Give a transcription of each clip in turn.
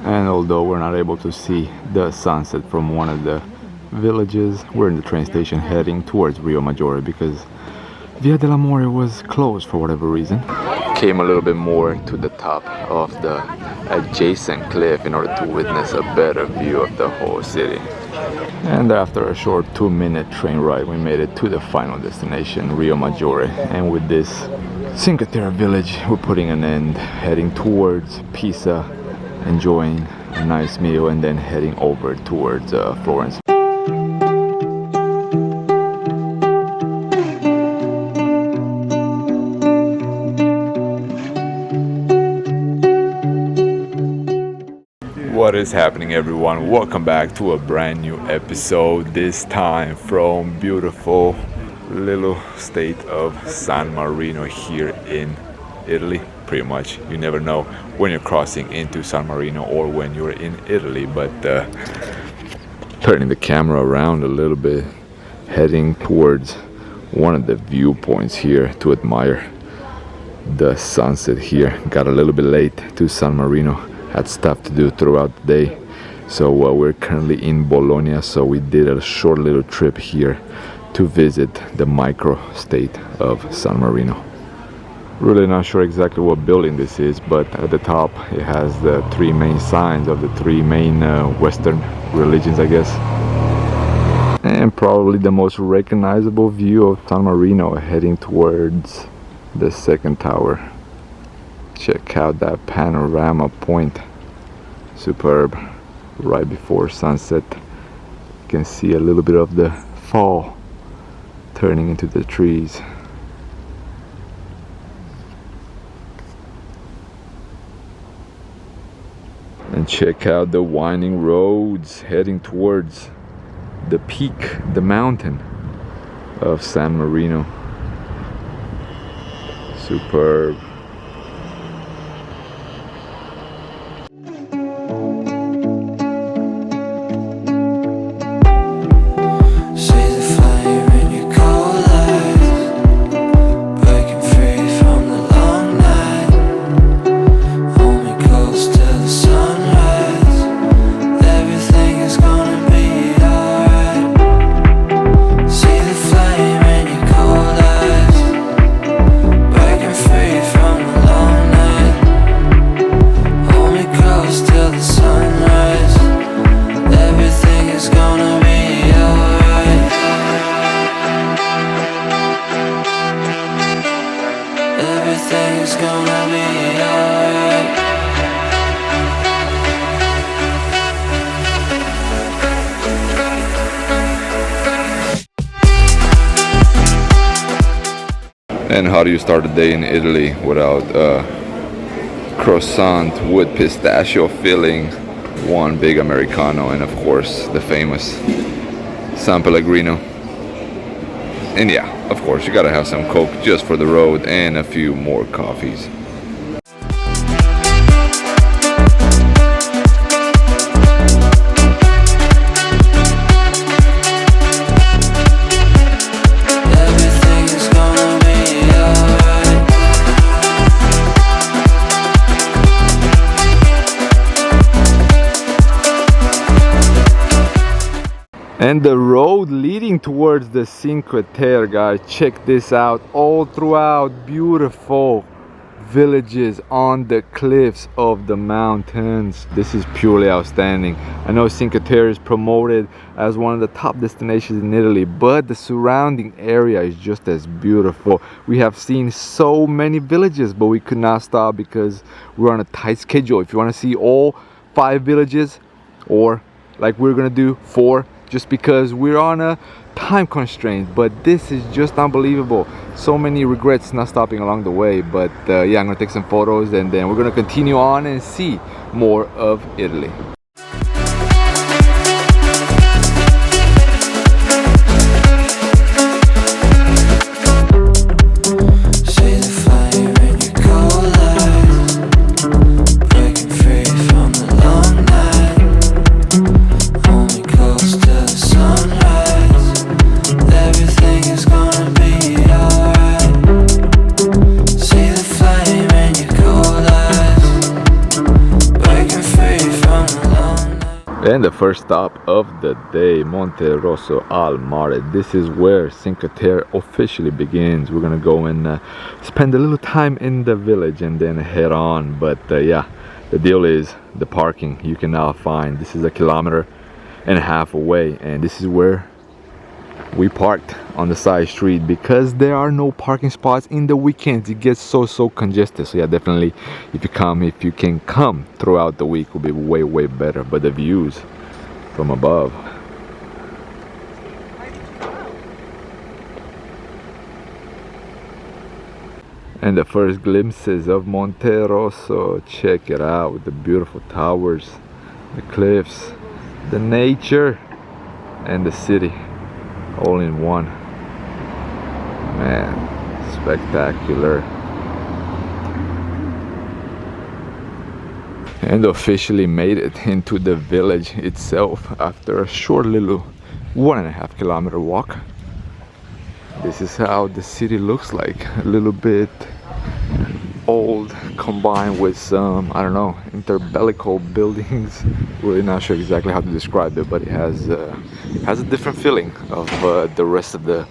And although we're not able to see the sunset from one of the villages, we're in the train station heading towards Rio Maggiore because Via dell'Amore was closed for whatever reason. Came a little bit more to the top of the adjacent cliff in order to witness a better view of the whole city. And after a short 2-minute train ride, we made it to the final destination, Rio Maggiore. And with this Cinque Terre village, we're putting an end, heading towards Pisa, enjoying a nice meal, and then heading over towards Florence. What is happening, everyone? Welcome back to a brand new episode, this time from beautiful little state of San Marino here in Italy. Pretty much, you never know when you're crossing into San Marino or when you're in Italy, but turning the camera around a little bit, heading towards one of the viewpoints here to admire the sunset here. Got a little bit late to San Marino, had stuff to do throughout the day, so we're currently in Bologna, so we did a short little trip here to visit the micro state of San Marino. Really not sure exactly what building this is, but at the top it has the 3 main signs of the 3 main Western religions, I guess, and probably the most recognizable view of San Marino heading towards the second tower. Check out that panorama point, superb, right before sunset. You can see a little bit of the fall turning into the trees. And check out the winding roads heading towards the peak, the mountain of San Marino. Superb. And how do you start a day in Italy without croissant with pistachio filling, one big Americano, and of course the famous San Pellegrino. And yeah, of course you gotta have some Coke just for the road and a few more coffees. And the road leading towards the Cinque Terre, guys, check this out. All throughout, beautiful villages on the cliffs of the mountains. This is purely outstanding. I know Cinque Terre is promoted as one of the top destinations in Italy, but the surrounding area is just as beautiful. We have seen so many villages, but we could not stop because we're on a tight schedule. If you want to see all 5 villages, or like we're gonna do 4, just because we're on a time constraint, but this is just unbelievable. So many regrets not stopping along the way, but yeah, I'm gonna take some photos and then we're gonna continue on and see more of Italy. From And the first stop of the day, Monte Rosso al Mare. This is where Cinque Terre officially begins. We're gonna go and spend a little time in the village and then head on. But yeah, the deal is the parking you can now find. This is 1.5 kilometers away, and this is where we parked on the side street because there are no parking spots in the weekends. It gets so congested. So yeah, definitely if you can come throughout the week, will be way better. But the views from above, and the first glimpses of Monte Rosso. Check it out, with the beautiful towers, the cliffs, the nature, and the city all in one. Man, spectacular. And officially made it into the village itself after a short little 1.5 kilometer walk. This is how the city looks like, a little bit old combined with some, I don't know, interbellical buildings. Really not sure exactly how to describe it, but it has a different feeling of the rest of the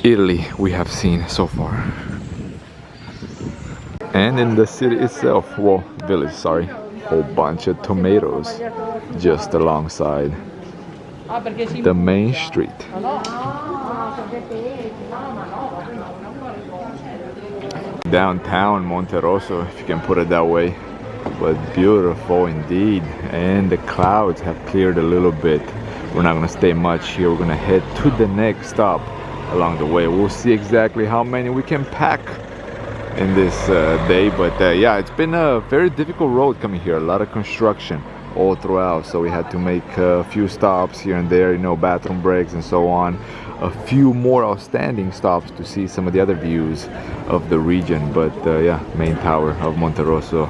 Italy we have seen so far. And in the city itself, well, village, sorry, whole bunch of tomatoes just alongside the main street. Downtown Monte Rosso, if you can put it that way, but beautiful indeed. And the clouds have cleared a little bit. We're not gonna stay much here. We're gonna head to the next stop along the way. We'll see exactly how many we can pack in this day, but yeah, it's been a very difficult road coming here. A lot of construction all throughout, so we had to make a few stops here and there, you know, bathroom breaks and so on. A few more outstanding stops to see some of the other views of the region, but yeah, main tower of Monte Rosso,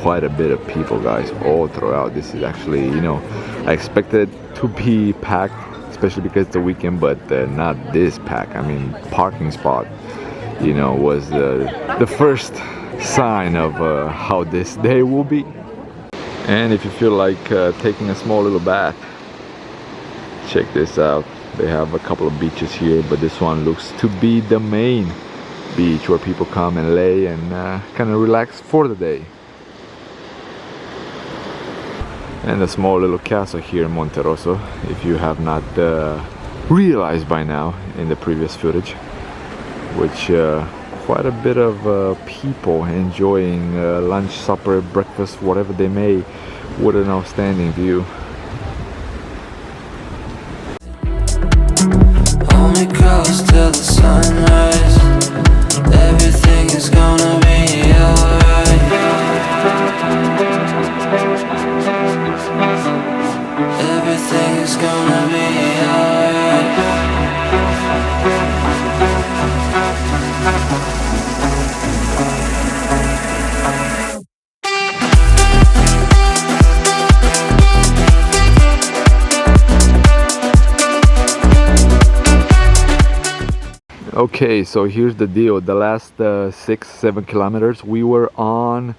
quite a bit of people, guys, all throughout. This is actually, you know, I expected it to be packed, especially because it's the weekend, but not this pack. I mean, parking spot, you know, was the first sign of how this day will be. And if you feel like taking a small little bath, check this out. They have a couple of beaches here, but this one looks to be the main beach where people come and lay and kind of relax for the day. And a small little castle here in Monte Rosso, if you have not realized by now in the previous footage, which quite a bit of people enjoying lunch, supper, breakfast, whatever they may, with an outstanding view. Only close till the sunrise. Everything is gonna be alright. Everything is gonna be alright. Okay, so here's the deal. The last 6-7 kilometers we were on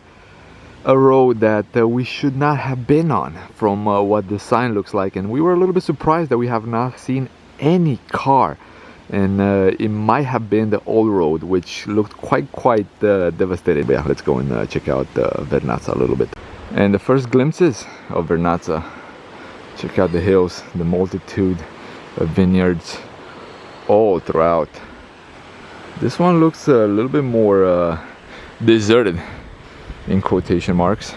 a road that we should not have been on from what the sign looks like, and we were a little bit surprised that we have not seen any car, and it might have been the old road, which looked quite devastated. But yeah, let's go and check out Vernazza a little bit. And the first glimpses of Vernazza, check out the hills, the multitude of vineyards all throughout. This one looks a little bit more deserted, in quotation marks,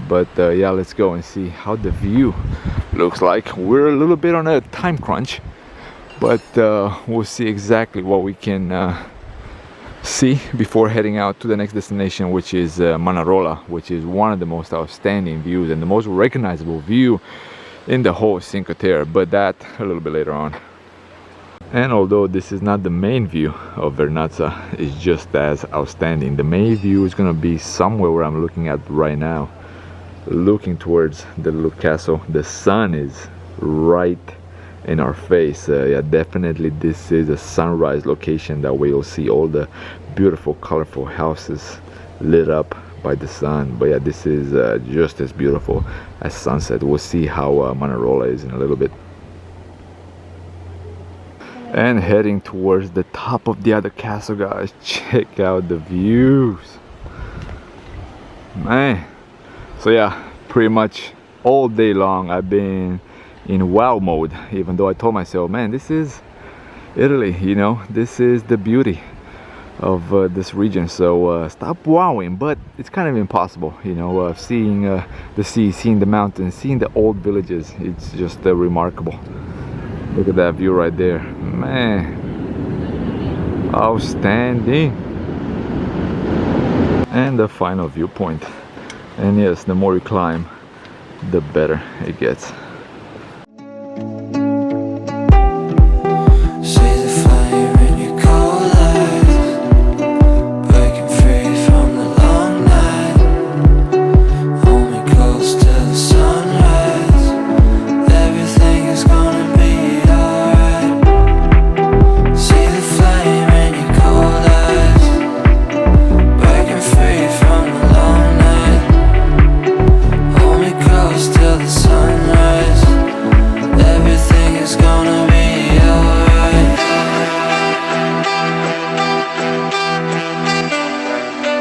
but yeah, let's go and see how the view looks like. We're a little bit on a time crunch, but we'll see exactly what we can see before heading out to the next destination, which is Manarola, which is one of the most outstanding views and the most recognizable view in the whole Cinque Terre, but that a little bit later on. And although this is not the main view of Vernazza, it's just as outstanding. The main view is gonna be somewhere where I'm looking at right now, looking towards the little castle. The sun is right in our face. Yeah, definitely this is a sunrise location. That way you'll see all the beautiful colorful houses lit up by the sun. But yeah, this is just as beautiful as sunset. We'll see how Manarola is in a little bit. And heading towards the top of the other castle, guys. Check out the views, man. So yeah, pretty much all day long I've been in wow mode, even though I told myself, man, this is Italy, you know, this is the beauty of this region, so stop wowing. But it's kind of impossible, you know, seeing the sea, seeing the mountains, seeing the old villages. It's just remarkable. Look at that view right there, man, outstanding. And the final viewpoint, and yes, the more you climb, the better it gets.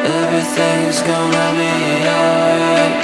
Everything's gonna be alright.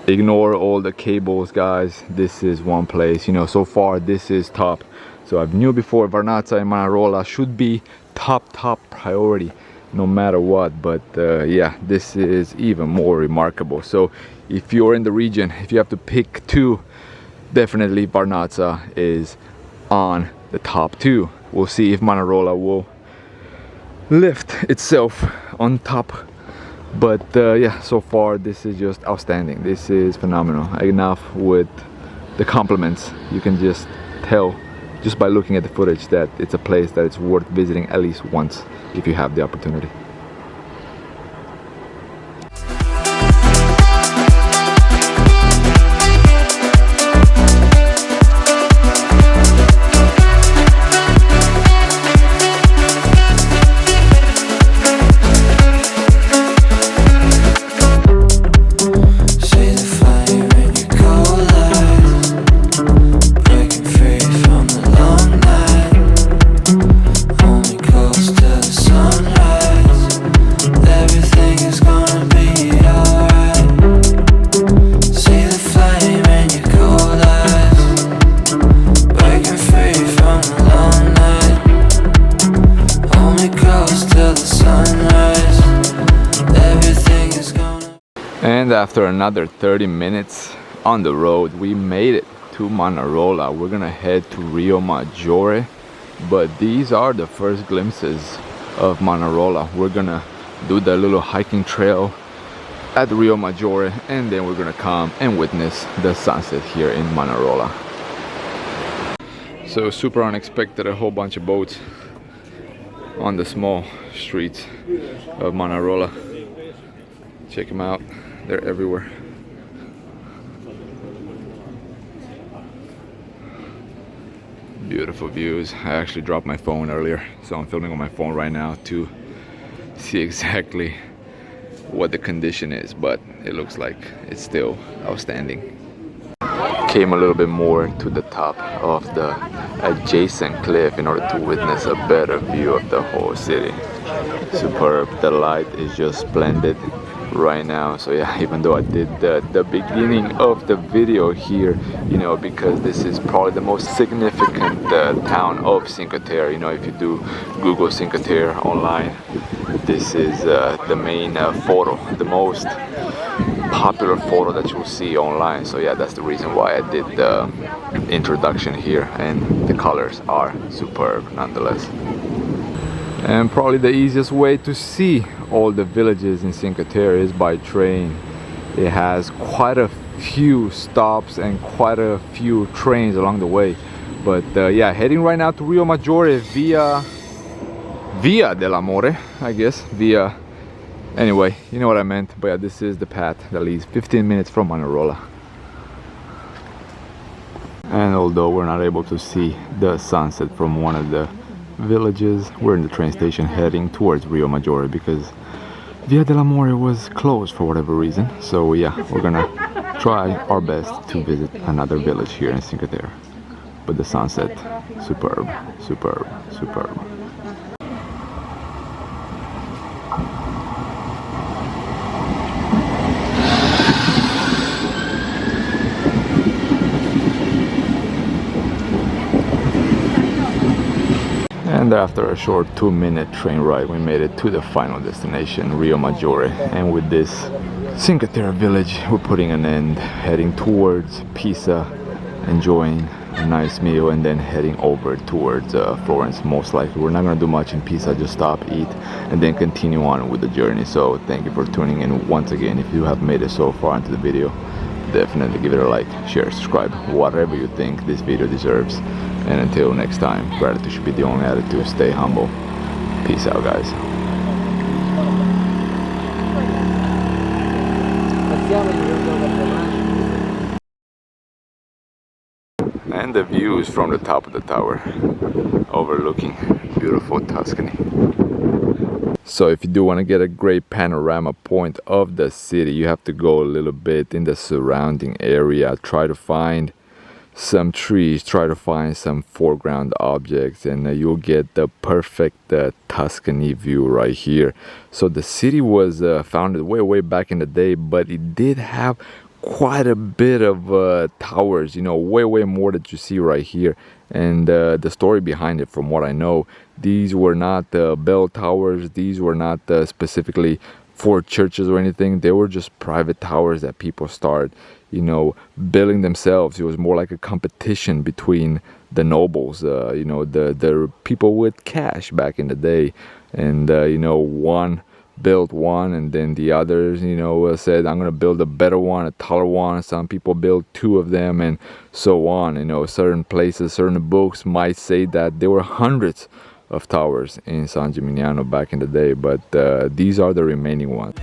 Ignore all the cables, guys. This is one place, you know, so far this is top. So I've knew before Vernazza and Manarola should be top priority no matter what, but yeah, this is even more remarkable. So if you're in the region, if you have to pick two, definitely Vernazza is on the top two. We'll see if Manarola will lift itself on top. But yeah, so far this is just outstanding. This is phenomenal. Enough with the compliments. You can just tell just by looking at the footage that it's a place that it's worth visiting at least once if you have the opportunity. And after another 30 minutes on the road, we made it to Manarola. We're gonna head to Rio Maggiore, but these are the first glimpses of Manarola. We're gonna do the little hiking trail at Rio Maggiore, and then we're gonna come and witness the sunset here in Manarola. So super unexpected, a whole bunch of boats on the small streets of Manarola. Check them out. They're everywhere. Beautiful views. I actually dropped my phone earlier, so I'm filming on my phone right now to see exactly what the condition is, but it looks like it's still outstanding. Came a little bit more to the top of the adjacent cliff in order to witness a better view of the whole city. Superb. The light is just splendid right now. So yeah, even though I did the beginning of the video here, you know, because this is probably the most significant town of Cinque Terre. You know, if you do Google Cinque Terre online, this is the main photo, the most popular photo that you'll see online. So yeah, that's the reason why I did the introduction here, and the colors are superb nonetheless. And probably the easiest way to see all the villages in Cinque Terre is by train. It has quite a few stops and quite a few trains along the way, But yeah, heading right now to Rio Maggiore via Via dell'Amore, I guess. Via, anyway, you know what I meant. But yeah, this is the path that leads 15 minutes from Manarola. And although we're not able to see the sunset from one of the villages, we're in the train station heading towards Rio Maggiore because Via dell'Amore was closed for whatever reason. So yeah, we're gonna try our best to visit another village here in Cinque Terre. But the sunset, superb, superb, superb. And after a short 2-minute train ride, we made it to the final destination, Rio Maggiore. And with this Cinque Terre village, we're putting an end, heading towards Pisa, enjoying a nice meal, and then heading over towards Florence. Most likely, we're not gonna do much in Pisa, just stop, eat, and then continue on with the journey. So thank you for tuning in once again. If you have made it so far into the video, definitely give it a like, share, subscribe, whatever you think this video deserves. And until next time, gratitude should be the only attitude. Stay humble. Peace out, guys. And the views from the top of the tower overlooking beautiful Tuscany. So if you do want to get a great panorama point of the city, you have to go a little bit in the surrounding area, try to find some trees, try to find some foreground objects, and you'll get the perfect Tuscany view right here. So the city was founded way back in the day, but it did have quite a bit of towers, you know, way more that you see right here. And the story behind it, from what I know, these were not bell towers, these were not specifically for churches or anything. They were just private towers that people started, you know, building themselves. It was more like a competition between the nobles, you know, the people with cash back in the day. And you know, one built one, and then the others, you know, said, I'm gonna build a better one, a taller one. Some people built 2 of them, and so on. You know, certain places, certain books might say that there were hundreds of towers in San Gimignano back in the day, but these are the remaining ones.